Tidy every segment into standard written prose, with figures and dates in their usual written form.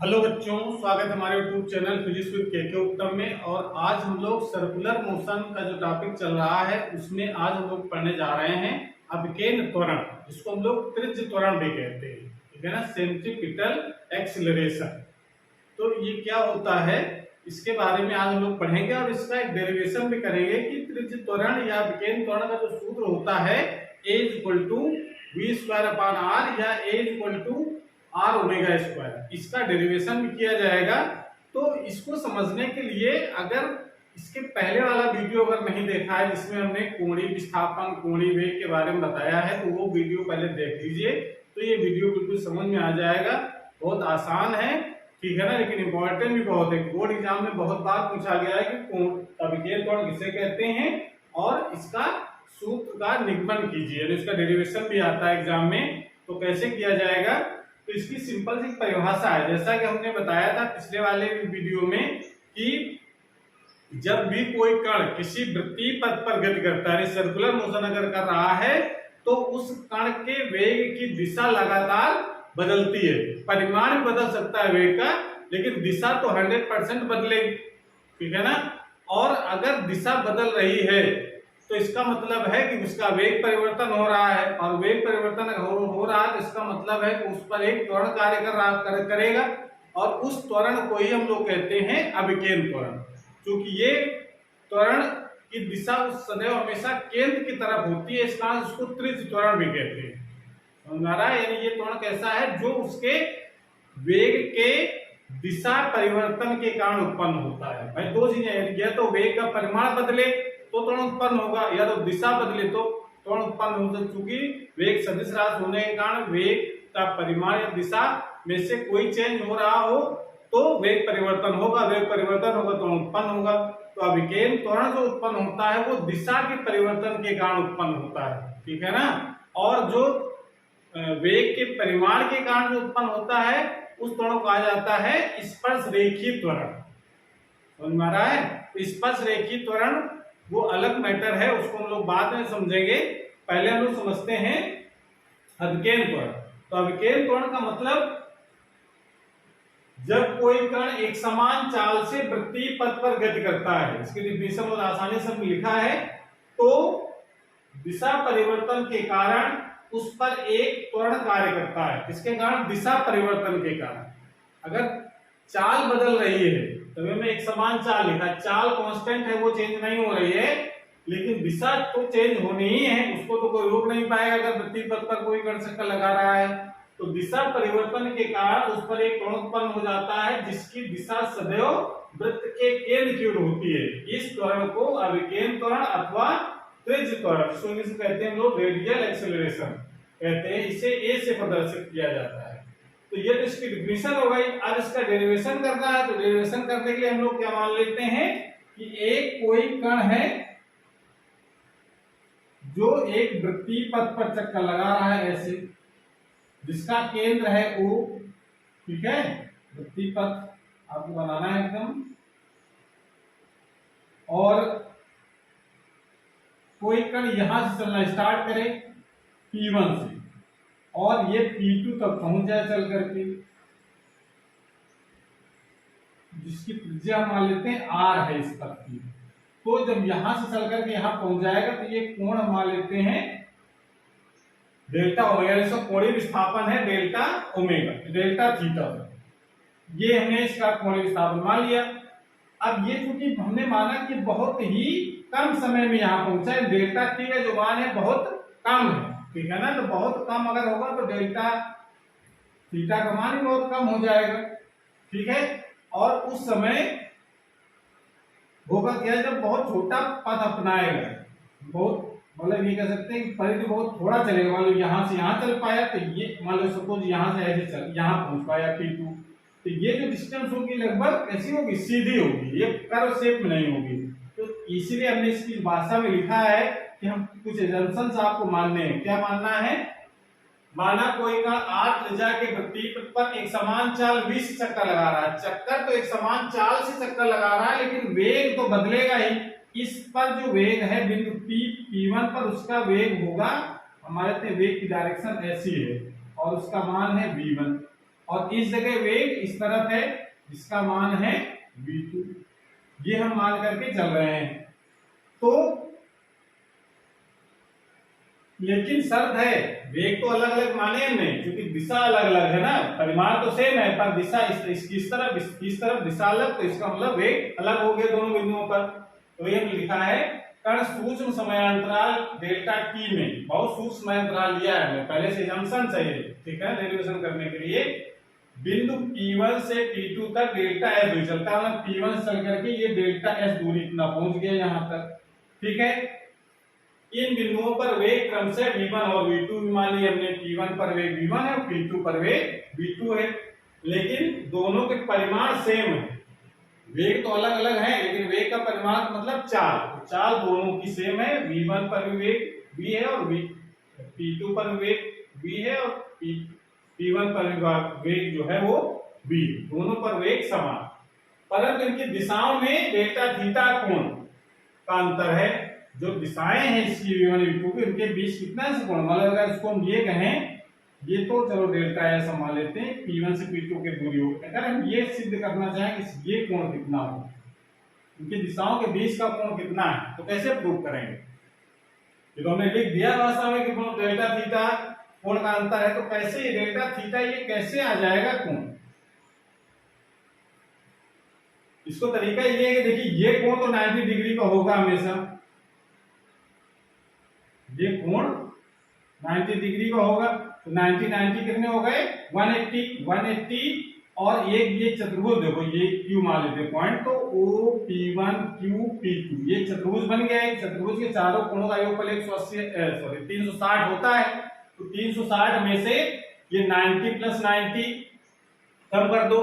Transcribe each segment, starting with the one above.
Hello बच्चों, स्वागत है हमारे YouTube चैनल फिजिक्स विद के उत्तम में। और आज हम लोग सर्कुलर मोशन का जो टॉपिक चल रहा है उसमें आज हम लोग पढ़ने जा रहे हैं अभिकेन त्वरण, जिसको हम लोग त्रिज्य त्वरण भी कहते हैं, ठीक है ना, सेंट्रीपिटल एक्सीलरेशन। तो ये क्या होता है, इसके बारे में आज हम लोग पढ़ेंगे और इसका एक डेरिवेशन भी करेंगे कि त्रिज्य त्वरण या अभिकेन त्वरण का जो सूत्र होता है A = v² या A r ओमेगा स्क्वायर, इसका डेरिवेशन भी किया जाएगा। तो इसको समझने के लिए अगर इसके पहले वाला वीडियो अगर नहीं देखा है जिसमें हमने कोणीय विस्थापन कोणीय वेग के बारे में बताया है तो वो वीडियो पहले देख लीजिए, तो ये वीडियो बिल्कुल समझ में आ जाएगा। बहुत आसान है, ठीक है ना, लेकिन इंपॉर्टेंट भी बहुत है। बोर्ड एग्जाम में बहुत बार पूछा गया है कि अभिकेन त्वरण किसे कहते हैं और इसका सूत्र का निगमन कीजिए, इसका डेरिवेशन भी आता है एग्जाम में। तो कैसे किया जाएगा, तो इसकी सिंपल सी परिभाषा है, जैसा कि हमने बताया था पिछले वाले वीडियो में कि जब भी कोई कण किसी वृत्तीय पथ पर गति करता है, सर्कुलर मोशन अगर कर रहा है, तो उस कण के वेग की दिशा लगातार बदलती है। परिमाण भी बदल सकता है वेग का, लेकिन दिशा तो 100% बदलेगी, ठीक है ना। और अगर दिशा बदल रही है तो इसका मतलब है कि उसका वेग परिवर्तन हो रहा है, और वेग परिवर्तन हो रहा है तो इसका मतलब है कि उस पर एक त्वरण कार्य करेगा, और उस त्वरण को ही हम लोग कहते हैं अभिकेन त्वरण। क्योंकि ये त्वरण की दिशा सदैव हमेशा केंद्र की तरफ होती है, इस कारण उसको त्रिज्य त्वरण भी कहते हैं। समझ में आ रहा है, यानी ये त्वरण कैसा है जो उसके वेग के दिशा परिवर्तन के कारण उत्पन्न होता है। भाई दो चीजें, या तो वेग का परिमाण बदले तो त्वरण उत्पन्न होगा, या तो दिशा बदले तो त्वरण उत्पन्न होगा। चूंकि वेग सदिश राशि होने के कारण वेग का परिमाण या दिशा में से कोई चेंज हो रहा हो तो वेग परिवर्तन होगा, वेग परिवर्तन होगा तो उत्पन्न होगा। तो अभिकेन त्वरण जो उत्पन्न होता है वो दिशा के परिवर्तन के कारण उत्पन्न होता है, ठीक है ना। और जो वेग के परिमाण के कारण जो उत्पन्न होता है उस त्वरण को कहा जाता है स्पर्श रेखीय त्वरण। समझ में आ रहा है, स्पर्श रेखीय त्वरण वो अलग मैटर है, उसको हम लोग बाद में समझेंगे। पहले हम लोग समझते हैं अभिकेन त्वरण। तो अभिकेन त्वरण का मतलब जब कोई कण एक समान चाल से वृत्तीय पथ पर गति करता है, इसकी डिफिनेशन बहुत आसानी से लिखा है। तो दिशा परिवर्तन के कारण उस पर एक त्वरण कार्य करता है। किसके कारण? दिशा परिवर्तन के कारण। अगर चाल बदल रही है तभी हमने एक समान चाल लिखा, चाल कांस्टेंट है, वो चेंज नहीं हो रही है, लेकिन दिशा तो चेंज होनी ही है, उसको तो कोई रोक नहीं पाएगा। अगर वृत्तीय पथ पर कोई कण चक्कर लगा रहा है तो दिशा परिवर्तन के कारण उस पर एक त्वरण उत्पन्न हो जाता है जिसकी दिशा सदैव वृत्त के केंद्र की ओर होती है। इस त्वरण को अभिकेन त्वरण अथवा त्रिज्य त्वरण, जिसे कहते हैं लोग रेडियल एक्सेलरेशन कहते हैं, इसे ए से प्रदर्शित किया जाता है। तो ये तो इसकी डिफिनेशन हो गई। अब इसका डेरिवेशन करना है, तो डेरिवेशन करने के लिए हम लोग क्या मान लेते हैं कि एक कोई कण है जो एक वृत्तीय पथ पर चक्कर लगा रहा है ऐसे, जिसका केंद्र है O, ठीक है। वृत्तीय पथ आपको बनाना है एकदम, और कोई कण यहां से चलना स्टार्ट करे P1 से और ये P2 तक पहुंच जाए चल करके, जिसकी त्रिज्या हम मान लेते हैं R है इस पथ की। तो जब यहां से चल करके यहां पहुंच जाएगा तो ये कोण हम मान लेते हैं डेल्टा ओमेगा, इसका कोणीय विस्थापन है डेल्टा ओमेगा, डेल्टा थीटा। ये हमने इसका कोणीय विस्थापन मान लिया। अब ये चूंकि हमने माना कि बहुत ही कम समय में यहां पहुंचा है, डेल्टा टी का जो मान है बहुत कम है, ठीक है ना। तो बहुत कम अगर होगा तो डेल्टा थीटा का मान भी बहुत कम हो जाएगा, ठीक है। और उस समय होगा क्या, जब बहुत छोटा पथ अपनाएगा, बहुत मतलब ये कह सकते हैं कि परिधि बहुत थोड़ा चलेगा। मान लो यहाँ से यहाँ चल पाया तो ये मान लो सपोज यहाँ से ऐसे चल यहाँ पहुंच पाया P2, तो ये जो डिस्टेंस होगी लगभग कैसी होगी, सीधी होगी, ये कर्व शेप में नहीं होगी। तो इसीलिए हमने इसकी भाषा में लिखा है कि हम कुछ एजम्पशंस आपको मानने हैं। क्या मानना है? माना कोई कण r त्रिज्या के वृत्तीय पथ पर एक समान चाल v से चक्कर लगा रहा है। चक्कर तो एक समान चाल से चक्कर लगा रहा है, लेकिन वेग तो बदलेगा ही। इस पर जो वेग है बिंदु P1 पर, उसका वेग होगा, हमारे वेग की डायरेक्शन ऐसी है और उसका मान है v1। और इस जगह वेग इस तरफ है जिसका मान है v2। ये हम मान करके चल रहे हैं। तो लेकिन शर्त है, वेग तो अलग अलग माने हमने, क्योंकि दिशा अलग अलग है ना, परिमाण तो सेम है पर दिशा इस तरफ दिशा अलग, तो इसका मतलब वेग अलग हो गया दोनों बिंदुओं पर। तो ये लिखा है कण सूक्ष्म समयांतराल डेल्टा टी में, बहुत सूक्ष्म समयांतराल लिया है पहले से जंक्शन चाहिए, ठीक है, डेरिवेशन करने के लिए बिंदु P1 से P2 तक डेल्टा एस दूरी चलता है, मतलब P1 से चल करके ये डेल्टा एस दूरी इतना पहुंच गया यहां तक, ठीक है। इन बिंदुओं पर वेग क्रम से v1 और v2 मान लिया हमने, P1 पर वेग v1 है और P2 पर वेग v2 है, लेकिन दोनों के परिमाण सेम है। वेग तो अलग अलग है लेकिन वेग का परिमाण मतलब चाल, चाल दोनों की सेम है। v1 पर भी वेग v है और P2 पर वेग v है और P1 पर वेग जो है वो v, दोनों पर वेग समान, परंतु इनकी दिशाओं में डेल्टा थीटा कोण का अंतर है। जो दिशाएं हैं इसकी v1 v2 की, उनके बीच कितना है कोण, मतलब अगर इसको हम ये कहें, ये तो चलो डेल्टा एस मान लेते हैं, P1 से P2 की दूरी हो, अगर हम ये सिद्ध करना चाहें कि ये कोण कितना हो, उनकी दिशाओं के बीच का कोण कितना है, तो कैसे प्रूव करेंगे। ये तो हमने लिख दिया भाषा में कि डेल्टा थीटा कोण का अंतर है, तो कैसे ये डेल्टा थीटा ये कैसे आ जाएगा कोण। इसको तरीका ये है कि देखिए ये कोण तो 90 डिग्री का होगा हमेशा, ये कोण 90 डिग्री का होगा, तो 90 90 कितने हो गए 180 और एक ये चतुर्भुज देखो, ये Q मान लेते पॉइंट, तो O P1 Q P2 ये चतुर्भुज बन गया है। चतुर्भुज के चारों कोणों का योगफल 360 होता है, तो 360 में से ये 90 प्लस 90 कम कर दो,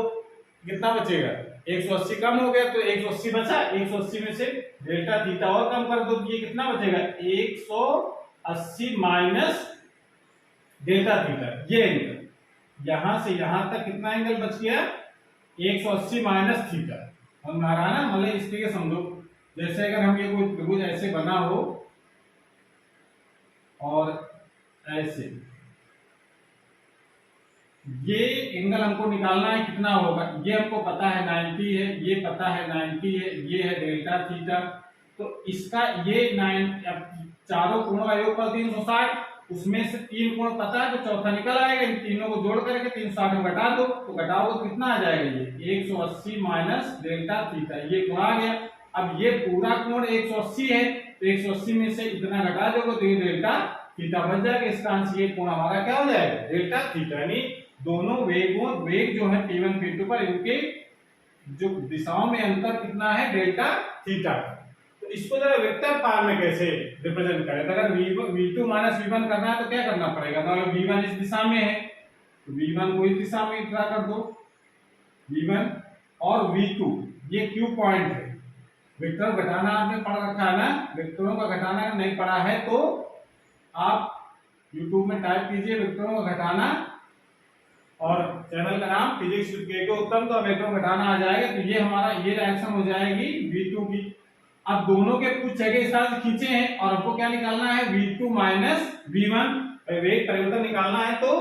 कितना बचेगा 180 कम हो गया, तो 180 बचा, 180 में से डेल्टा थीटा और कम कर दो, तो ये कितना बचेगा 180 माइनस डेल्टा थीटा, ये एंगल यहां से यहां तक कितना एंगल बच गया 180 माइनस थीटा। हम आ रहा ना, मतलब इस तरीके समझो, जैसे अगर हम ये कोई त्रिभुज ऐसे बना हो और ऐसे, ये एंगल हमको निकालना है कितना होगा, ये हमको पता है 90 है, ये पता है 90 है, ये है डेल्टा थीटा, तो इसका ये 9 चारों कोणों का योगफल 360, उसमें से 3 कोण पता है तो चौथा निकल आएगा, इन तीनों को जोड़ करके 360 में घटा दो, तो घटाओ तो कितना आ जाएगा ये 180 माइनस डेल्टा थीटा, ये कोण आ गया। अब ये पूरा कोण 180 है, तो 180 में से इतना घटा दोगे तो ये डेल्टा थीटा बच जाएगा। इसका आंसर ये कोण हमारा क्या हो जाएगा डेल्टा थीटा, यानी दोनों वेग जो है P1 P2 पर इनके जो दिशाओं में अंतर कितना है डेल्टा थीटा। तो इसको जरा वेक्टर फॉर्म में कैसे रिप्रेजेंट करें, तो अगर v2 माइनस v1 करना है तो क्या करना पड़ेगा, तो अगर v1 इस दिशा में है तो v1 को इस दिशा में ड्रा कर दो, v1 और v2 ये Q पॉइंट है। वेक्टर घटाना आपने पढ़ रखा है ना, वेक्टरों का घटाना नहीं पढ़ा है तो आप YouTube में टाइप कीजिए वेक्टरों का घटाना, और चैनल का नाम फिजिक्स विद के उत्तम, तो वेक्टरों का घटाना आ जाएगा। तो ये हमारा ये रिएक्शन हो जाएगी v2 की। अब दोनों के कुछ जगह इस तरह से खींचे हैं और हमको क्या निकालना है v2 माइनस v1, वेग परिवर्तन निकालना है तो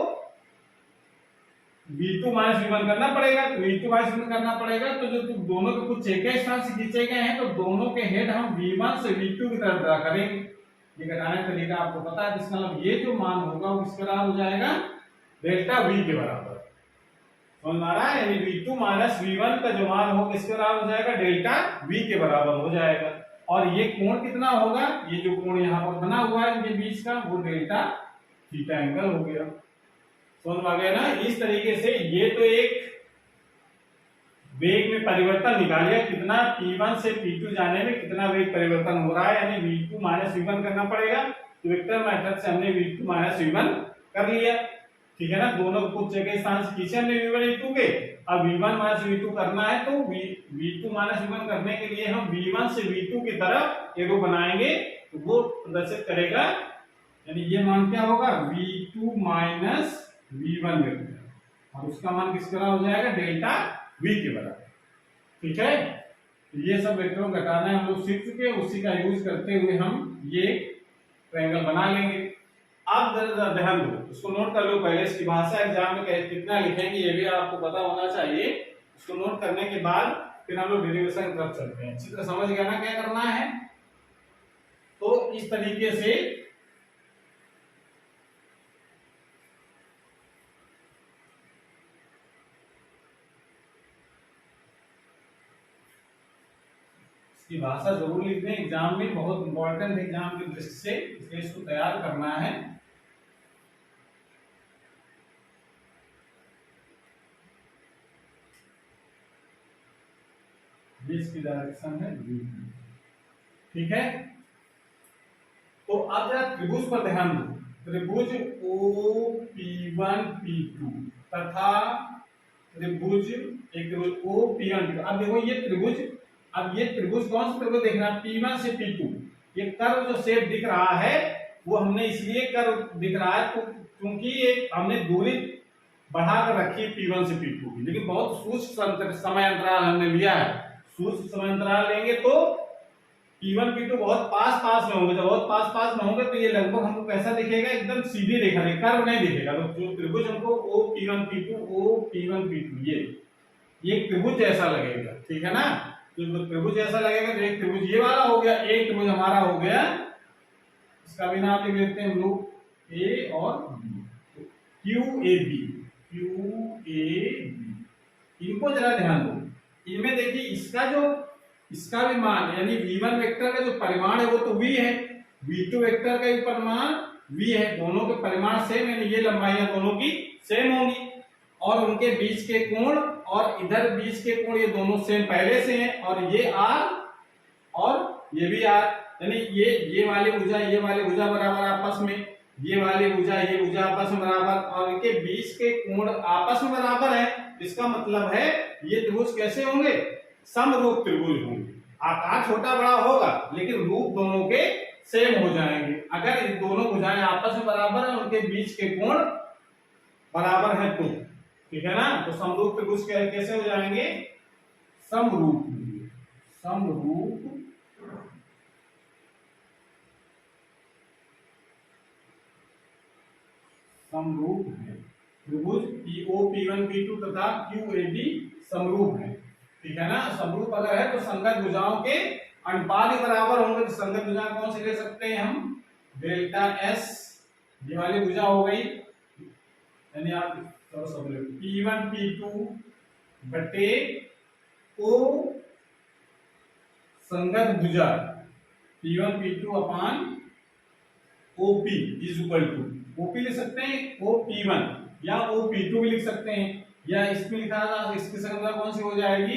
v2 माइनस v1 करना पड़ेगा, तो v2 माइनस v1 करना पड़ेगा। तो जो दोनों के कुछ जगह इस तरह से खींचे गए हैं, तो दोनों के हेड हम v1 से v2 की तरफ ड्रा करेंगे। ये घटाने का तरीका आपको पता है, इसका मतलब ये जो मान होगा वो किस बराबर हो जाएगा डेल्टा v के बराबर, समझ आ रहा है, यानी v2 माइनस v1 का जो मान होगा किसके बराबर हो जाएगा डेल्टा v के बराबर हो जाएगा। और ये कोण कितना होगा, ये जो कोण यहाँ पर बना हुआ है इनके बीच का, वो डेल्टा थीटा एंगल हो गया, समझ आ गया ना। इस तरीके से ये तो एक वेग में परिवर्तन निकालिए, कितना P1 से P2 जाने में कितना वेग परिवर्तन हो रहा है, यानी v2 माइनस v1 करना पड़ेगा। तो वेक्टर मेथड से हमने v2 माइनस v1 कर लिया, ठीक है ना। दोनों कुछ जगह स्थान से खींचे हमने v1 v2 के, अब v1 माइनस v2 करना है तो v2 माइनस v1 करने के लिए हम v1 से v2 की तरफ एरो बनाएंगे, तो वो प्रदर्शित करेगा, यानी ये मान क्या होगा v2 माइनस v1 वेक्टर, और उसका मान किस तरह हो जाएगा डेल्टा v के बराबर, ठीक है। तो ये सब वेक्टरों घटाना हम लोग सीख चुके हैं, उसी का यूज करते हुए हम ये ट्रायंगल बना लेंगे। आप जरा ध्यान दो, इसको नोट कर लो पहले। इसकी भाषा एग्जाम में कितना लिखेंगे ये भी आपको पता होना चाहिए। इसको नोट करने के बाद फिर हम लोग डेरिवेशन कर सकते हैं। चित्र समझ गया ना क्या करना है? तो इस तरीके से इसकी भाषा जरूर लिख दें, एग्जाम में बहुत इंपॉर्टेंट एग्जाम की दृष्टि से, इसलिए इसको तैयार करना है। इसकी डायरेक्शन है, ठीक है। तो अब जरा त्रिभुज पर ध्यान दो। त्रिभुज OP1 P2 तथा त्रिभुज एक त्रिभुज OP1 P2। अब देखो ये त्रिभुज, अब ये त्रिभुज कौन सा त्रिभुज देखना, P1 से P2। ये कर्व जो शेप दिख रहा है वो हमने इसलिए कर्व दिख रहा है क्योंकि ये हमने दूरी बढ़ाकर रखी है P1 से P2 की, लेकिन बहुत सूक्ष्म समय अंतराल हमने लिया है। सूक्ष्म समय अंतराल लेंगे तो P1 P2 बहुत पास पास में होंगे। जब बहुत पास पास में होंगे तो ये लगभग हमको कैसा दिखेगा, एकदम सीधी रेखा दिखेगा, कर्व नहीं दिखेगा। तो जो त्रिभुज हमको OP1 P2 ये त्रिभुज जैसा लगेगा, ठीक है ना। तो त्रिभुज जैसा लगेगा तो एक त्रिभुज ये वाला हो गया, एक त्रिभुज हमारा हो गया, इसका भी नाम लिख देते हैं हम लोग A और B, QAB। इनको जरा ध्यान दो। इनमें देखिए इसका भी मान यानी v1 वेक्टर का जो परिमाण है वो तो v है, v2 वेक्टर का भी परिमाण v है। दोनों के परिमाण सेम, यानी ये लंबाइयां दोनों की सेम होंगी और उनके बीच के कोण और इधर बीच के कोण ये दोनों सेम पहले से हैं। और ये r और ये भी r, यानी ये वाली भुजा बराबर आपस में, ये वाली भुजा ये भुजा आपस में बराबर, और इनके बीच के कोण आपस में बराबर है। इसका मतलब है ये त्रिभुज कैसे होंगे, समरूप त्रिभुज होंगे। आकार छोटा बड़ा होगा लेकिन रूप दोनों के सेम हो जाएंगे। अगर ये दोनों भुजाएं आपस में बराबर है, उनके बीच के कोण बराबर है तो, ठीक है ना। तो समरूप त्रिभुज कैसे हो जाएंगे, समरूप है त्रिभुज OP1 P2 तथा QAB समरूप है, ठीक है ना। समरूप अगर है तो संगत भुजाओं के अनुपात ही बराबर होंगे। तो संगत भुजा कौन से ले सकते हैं हम, डेल्टा S, ये वाली भुजा हो गई, यानी आप P1 P2 बटे O संगत भुजा P1 P2 upon OP is equal to, OP लिख सकते हैं OP1 या OP2 भी लिख सकते हैं, या इसमें लिखा था इसकी संख्या कौन सी हो जाएगी,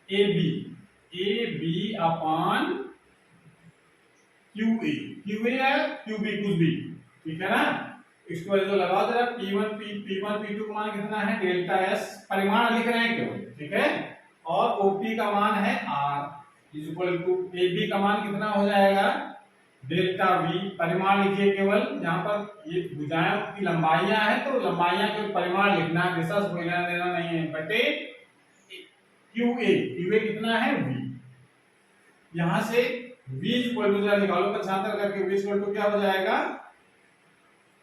AB अपान QA या QB कुछ भी, ठीक है ना। इसको जो लगाओ जरा, P1 P2 का मान कितना है, डेल्टा S, परिमाण लिख रहे हैं केवल, ठीक है। और OP का मान है R is equal to AB का मान कितना हो जाएगा, डेल्टा V, परिमाण लिखिए केवल। यहाँ पर ये भुजाओं की लंबाइयां हैं तो लंबाइयां के परिमाण लिखना है, दिशा से लेना देना नहीं है, बटे QA कितना है V। यहां से V इक्वल टू जरा निकालो पक्षांतर करके, V इक्वल टू क्या हो जाएगा,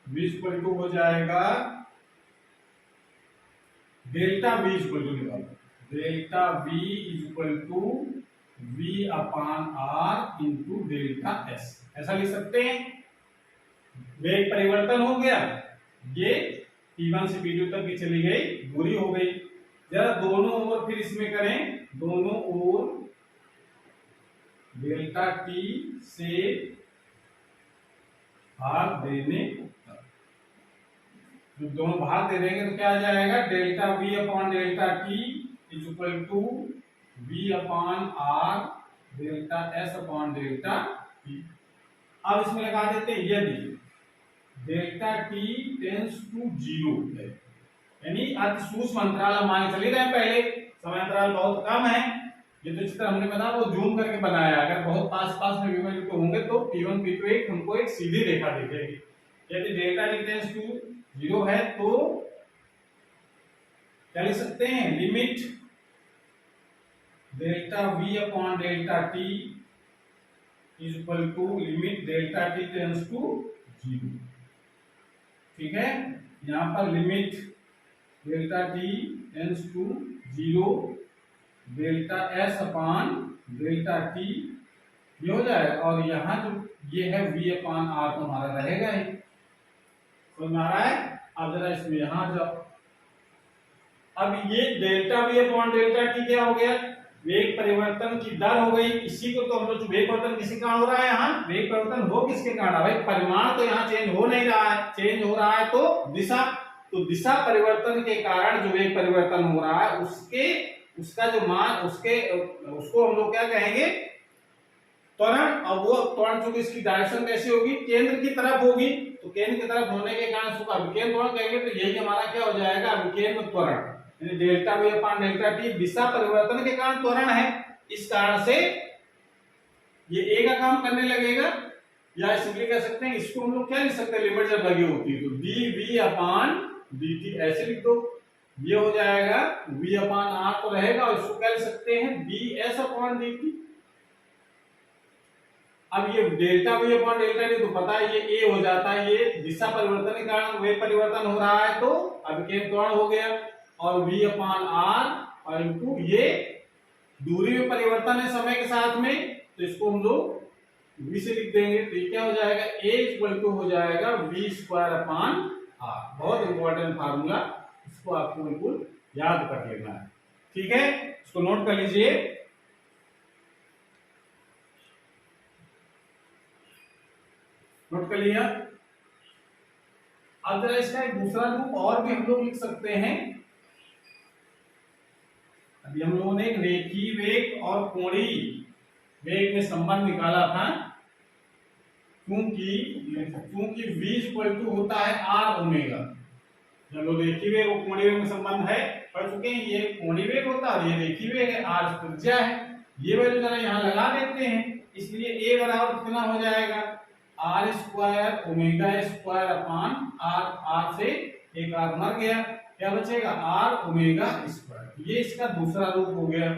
V इक्वल टू हो जाएगा डेल्टा V इक्वल टू निकालो, delta V equal to V upon R into delta S, ऐसा लिख सकते हैं। वेग परिवर्तन हो गया, ये P1 से P2 तक की चली गई दूरी हो गई। जरा दोनों ओर फिर इसमें करें, दोनों ओर डेल्टा T से भाग देने, जो दोनों भाग दे देंगे तो क्या आ जाएगा, delta V upon delta T is equal to V upon R delta S upon delta T। अब इसमें लगा देते हैं, यदि डेल्टा T टेंड्स टू 0 है, यानी अति सूक्ष्म अंतराल मान चले गए, पहले समय अंतराल बहुत कम है। ये तो चित्र हमने बना वो जूम करके बनाया, अगर बहुत पास पास में V1 P2 होंगे तो P1 P2 एक हमको एक सीधी रेखा दिखेगी। यदि डेल्टा T टेंड्स टू 0 है तो क्या लिख सकते हैं, limit delta V upon delta T is equal to limit delta T tends to 0। ठीक है, यहाँ पर limit delta T tends to 0 delta S upon delta T ये हो जाएगा, और यहाँ जो ये है v अपान आर तो हमारा रहेगा ही। समझ में आ रहा है? अब जरा इसमें यहाँ जाओ, अब ये delta we upon delta T क्या हो गया? वेग परिवर्तन की दर हो गई। इसी को तो हम लोग वेग परिवर्तन किसके कारण हो रहा है? यहाँ वेग परिवर्तन हो किसके कारण? भाई परिमाण तो यहाँ चेंज हो नहीं रहा है, चेंज हो रहा है तो दिशा। तो दिशा परिवर्तन के कारण जो वेग परिवर्तन हो रहा है उसका जो मान उसको हम लोग क्या कहेंगे? त्वरण। और वो त्वरण चूंकि इसकी डायरेक्शन कैसी होगी? केंद्र की तरफ होगी, तो केंद्र की तरफ होने के कारण उसको अभिकेंद्र त्वरण कहेंगे। तो यही हमारा क्या हो जाएगा? अभिकेंद्र त्वरण, यानी delta V upon delta T दिशा परिवर्तन के कारण त्वरण है। इस कारण से ये ए का काम करने लगेगा, या सिंपली कह सकते हैं इसको हम लोग क्या लिख सकते हैं? लिमिट जब लगी होती है तो D V upon D T ऐसे लिख दो, ये हो जाएगा वी अपान आर तो रहेगा, और इसको क्या लिख सकते हैं? डी एस अपान डी टी। अब ये delta we upon delta T तो पता है ये ए हो जाता है, ये दिशा परिवर्तन के कारण वेग परिवर्तन हो रहा है तो अभिकेंद्र त्वरण हो गया, और v अपॉन आर और इनटू ये दूरी में परिवर्तन है समय के साथ में, तो इसको हम लोग v से लिख देंगे। तो ये क्या हो जाएगा? a इक्वल टू हो जाएगा v स्क्वायर अपॉन आर। बहुत इंपॉर्टेंट फार्मूला, इसको आपको बिल्कुल याद कर लेना है। ठीक है, इसको नोट कर लीजिए। नोट कर लिया। अब जरा इसका एक दूसरा रूप और भी हम लोग लिख सकते हैं। अभी हम लोगों ने एक रेखीय वेग और कोणीय वेग में संबंध निकाला था, क्योंकि v इक्वल टू होता है आर ओमेगा। जब लोग रेखीय वेग और कोणीय वेग में संबंध है पढ़ चुके हैं, ये कोणीय वेग होता है, ये रेखीय वेग है, आर त्रिज्या है। ये वैल्यू जरा यहाँ लगा देते हैं, इसलिए a बराबर कितना हो जाएगा? R square omega square upon r. R से एक आर मर गया, क्या बचेगा? R omega square. ये इसका दूसरा रूप हो गया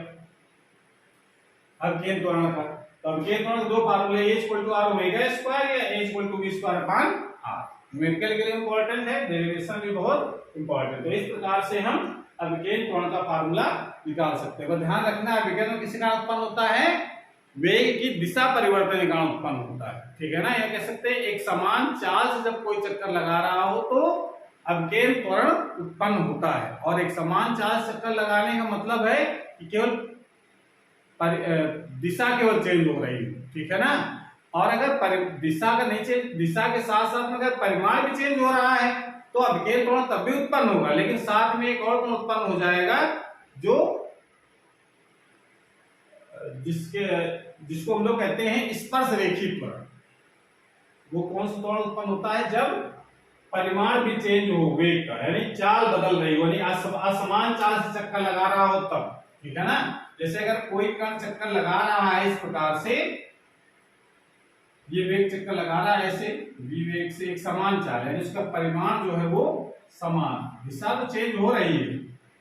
अभिकेंद्र त्वरण का। तो अभिकेंद्र त्वरण दो फार्मूले, a equal to r omega square या a equal to v square upon r. Numerical के लिए इंपॉर्टेंट है, डेरिवेशन भी बहुत इंपॉर्टेंट है। तो इस प्रकार से हम अभिकेंद्र त्वरण का फार्मूला निकाल सकते हैं। ध्यान रखना है अभिकेंद्र किस कारण उत्पन्न होता है? वेग की दिशा परिवर्तन के कारण उत्पन्न होता है। ठीक है ना? यह कह सकते हैं एक समान चाल से जब कोई चक्कर लगा रहा हो तो अभिकेंद्र त्वरण उत्पन्न होता है, और एक समान चाल से चक्कर लगाने का मतलब है कि केवल दिशा केवल चेंज हो रही है। ठीक है ना? और अगर दिशा का नहीं चेंज, दिशा के साथ साथ में अगर परिमाण भी चेंज हो रहा है तो अभिकेंद्र त्वरण तब भी उत्पन्न होगा, लेकिन साथ में एक और त्वरण उत्पन्न हो जाएगा जो जिसको हम लोग कहते हैं स्पर्श रेखीय त्वरण। वो कौन सा त्वरण उत्पन्न होता है? जब परिमाण भी चेंज हो वेग का, यानी चाल बदल रही हो, यानी असमान चाल से चक्कर लगा रहा हो तब। ठीक है ना? जैसे अगर कोई कण चक्कर लगा रहा है इस प्रकार से, ये वेग चक्कर लगा रहा है ऐसे v वेग से, एक समान चाल है, उसका परिमाण जो है वो समान, दिशा तो चेंज हो रही है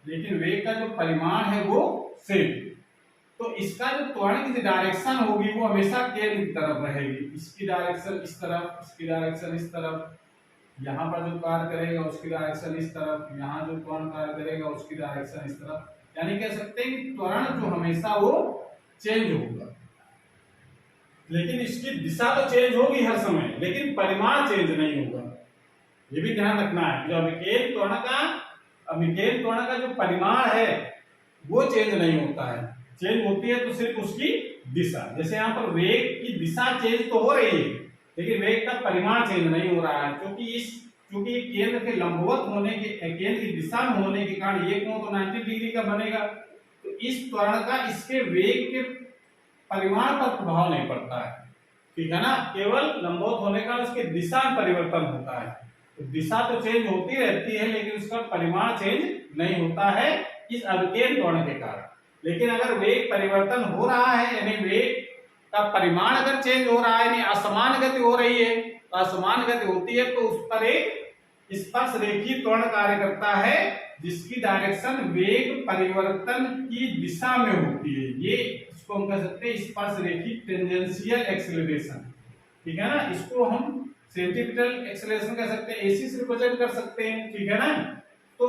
लेकिन वेग का जो परिमाण है वो सेम। तो इसका जो त्वरण की डायरेक्शन होगी वो हमेशा केंद्र की तरफ रहेगी। इसकी डायरेक्शन इस तरफ, इसकी डायरेक्शन इस तरफ, यहाँ पर जो कार्य करेगा उसकी डायरेक्शन इस तरफ, यहाँ जो त्वरण कार्य करेगा उसकी डायरेक्शन इस तरफ। यानी कह सकते हैं कि त्वरण जो हमेशा वो चेंज होगा, लेकिन इसकी दिशा तो चेंज होगी हर समय, लेकिन परिमाण चेंज नहीं होगा। ये भी ध्यान रखना है। जो अभिकेंद्र त्वरण का जो परिमाण है वो चेंज नहीं होता है, चेंज होती है तो सिर्फ उसकी दिशा। जैसे यहाँ पर वेग की दिशा चेंज तो हो रही है लेकिन वेग का परिमाण चेंज नहीं हो रहा है, क्योंकि केंद्र के लंबवत होने के, केंद्र की दिशा में होने के कारण ये कोण तो 90 डिग्री का बनेगा। तो इस त्वरण का इसके वेग के परिमाण पर प्रभाव नहीं पड़ता है। ठीक है ना? केवल लंबवत होने का उसके दिशा में परिवर्तन होता है। तो दिशा तो चेंज होती रहती है लेकिन उसका परिमाण चेंज नहीं होता है इस अभिकेंद्र त्वरण के कारण। लेकिन अगर वेग परिवर्तन हो रहा है, यानी वेग का परिमाण अगर चेंज हो रहा है, यानी असमान गति हो रही है, तो असमान गति होती है तो उस पर एक स्पर्श रेखीय त्वरण कार्य करता है जिसकी डायरेक्शन वेग परिवर्तन की दिशा में होती है। ये इसको हम कह सकते हैं स्पर्श रेखी टेंजेंशियल एक्सेलरेशन, ठीक है ना। इसको हम सेंटीपिटल एक्सेलरेशन कह सकते हैं, एसी से रिप्रेजेंट कर सकते हैं, ठीक है ना। तो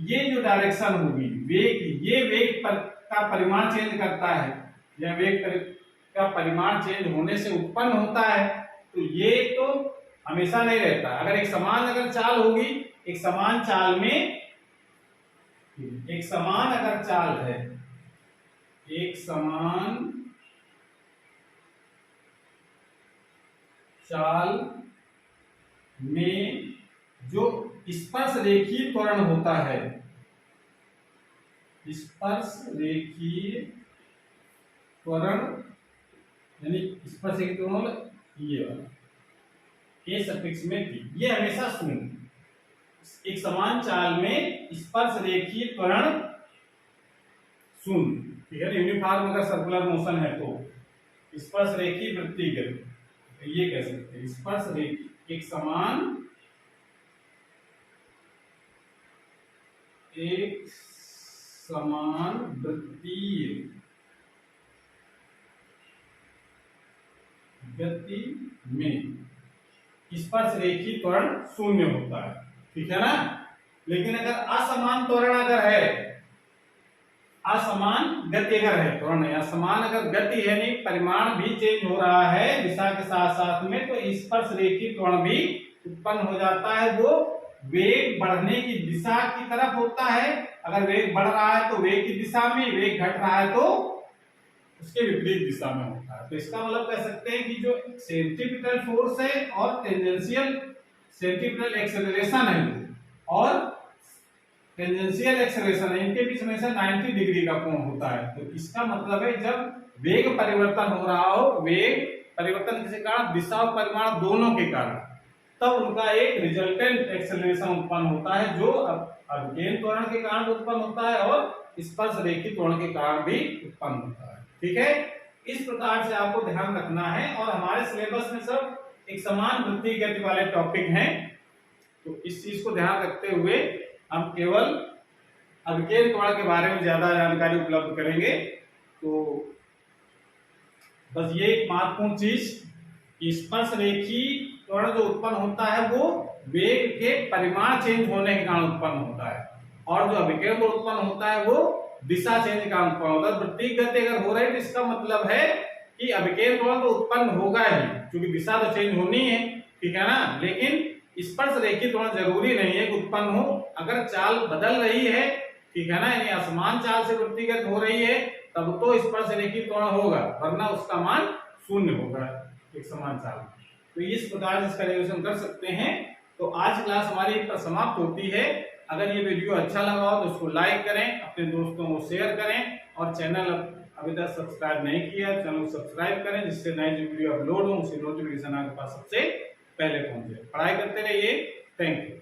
ये जो डायरेक्शन होगी वेग, ये वेग का परिमाण चेंज करता है, या वेग का परिमाण चेंज होने से उत्पन्न होता है, तो ये तो हमेशा नहीं रहता। अगर एक समान अगर चाल होगी, एक समान चाल में एक समान अगर चाल है, एक समान चाल में जो स्पर्श रेखीय त्वरण होता है, स्पर्श रेखीय त्वरण यानी स्पर्श रेखीय त्वरण ये वाला ए सफिक्स में थी, ये हमेशा शून्य। एक समान चाल में स्पर्श रेखीय त्वरण शून्य, ठीक है। यूनिफॉर्म अगर सर्कुलर मोशन है तो स्पर्श रेखीय वृत्तीगत, ये कह सकते हैं स्पर्श रेखीय एक समान वृत्तीय गति में स्पर्श रेखीय त्वरण शून्य होता है, ठीक है ना। लेकिन अगर असमान त्वरण अगर है, असमान गति अगर है, त्वरण नहीं, असमान अगर गति है, नहीं परिमाण भी चेंज हो रहा है दिशा के साथ साथ में, तो स्पर्श रेखीय त्वरण भी उत्पन्न हो जाता है। वो वेग बढ़ने की दिशा की तरफ होता है। अगर वेग बढ़ रहा है तो वेग की दिशा में, वेग घट रहा है तो उसके विपरीत दिशा में होता है। तो इसका मतलब कह सकते हैं कि जो सेंट्रीपिटल फोर्स है और टेंजेंशियल सेंट्रीपिटल एक्सेलरेशन है और टेंजेंशियल एक्सेलरेशन है, इनके बीच में से 90 डिग्री का कोण होता है। तो इसका मतलब है जब वेग परिवर्तन हो रहा हो, वेग परिवर्तन किसी कारण, दिशा और परिमाण दोनों के कारण, तब उनका एक रिजल्टेंट एक्सेलरेशन उत्पन्न होता है, जो अभिकेंद्र त्वरण के कारण उत्पन्न होता है और स्पर्श रेखीय त्वरण के कारण भी उत्पन्न होता है, ठीक है। इस प्रकार से आपको ध्यान रखना है। और हमारे सिलेबस में सब एक समान वृत्तीय गति वाले टॉपिक हैं, तो इस चीज को ध्यान रखते हुए हम केवल अभिकेंद्र त्वरण के बारे में ज्यादा जानकारी उपलब्ध करेंगे। तो बस ये एक महत्वपूर्ण चीज, स्पर्श रेखीय त्वरण जो उत्पन्न होता है वो वेग के परिमाण चेंज होने के कारण उत्पन्न होता है, और जो अभिकेंद्र उत्पन्न होता है वो दिशा चेंज के कारण उत्पन्न होता है। वृत्तीय गति अगर हो रही है तो इसका मतलब है कि अभिकेंद्र त्वरण तो उत्पन्न होगा ही, क्योंकि दिशा तो चेंज होनी है, ठीक है ना। लेकिन स्पर्श रेखीय त्वरण जरूरी नहीं है कि उत्पन्न हो। अगर चाल बदल रही है, ठीक है ना, यानी असमान चाल से वृत्तीगत हो रही है, तब तो स्पर्श रेखीय त्वरण होगा, वरना उसका मान शून्य होगा एक समान चाल। तो इस प्रकार से इसका रिविजन कर सकते हैं। तो आज क्लास हमारी पर समाप्त होती है। अगर ये वीडियो अच्छा लगा हो तो उसको लाइक करें, अपने दोस्तों को शेयर करें, और चैनल अभी तक सब्सक्राइब नहीं किया चैनल को सब्सक्राइब करें, जिससे नई जो वीडियो अपलोड हो उसकी नोटिफिकेशन आपके पास सबसे पहले पहुंचे। पढ़ाई करते रहिए। Thank you.